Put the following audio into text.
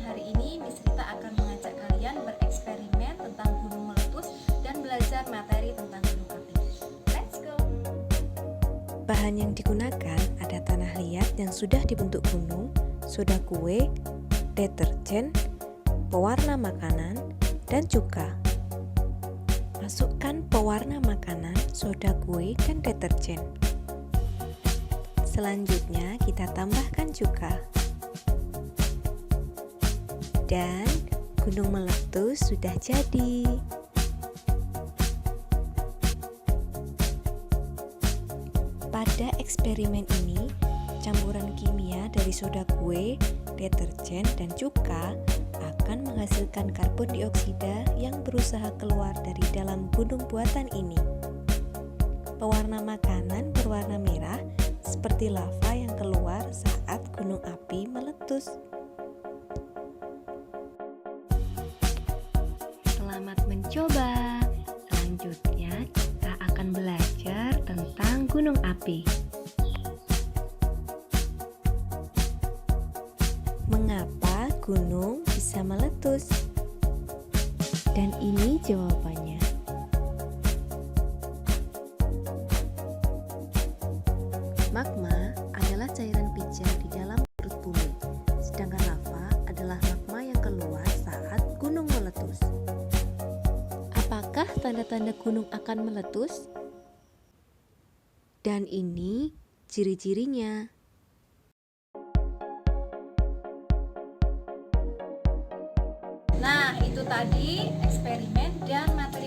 hari ini Miss Rita akan mengajak kalian bereksperimen tentang gunung meletus dan belajar materi tentang gunung api. Let's go! Bahan yang digunakan ada tanah liat yang sudah dibentuk gunung, soda kue, deterjen, pewarna makanan, dan cuka. Masukkan pewarna makanan, soda kue, dan deterjen. Selanjutnya kita tambahkan cuka. Dan gunung meletus sudah jadi. Pada eksperimen ini, campuran kimia dari soda kue, deterjen, dan cuka akan menghasilkan karbon dioksida yang berusaha keluar dari dalam gunung buatan ini. Pewarna makanan berwarna merah seperti lava yang keluar saat gunung api meletus. Selamat mencoba. Selanjutnya kita akan belajar tentang gunung api. Mengapa gunung bisa meletus? Dan ini jawabannya. Magma adalah cairan pijar di dalam perut bumi, sedangkan lava adalah magma yang keluar saat gunung meletus. Apakah tanda-tanda gunung akan meletus? Dan ini ciri-cirinya. Nah, itu tadi eksperimen dan materi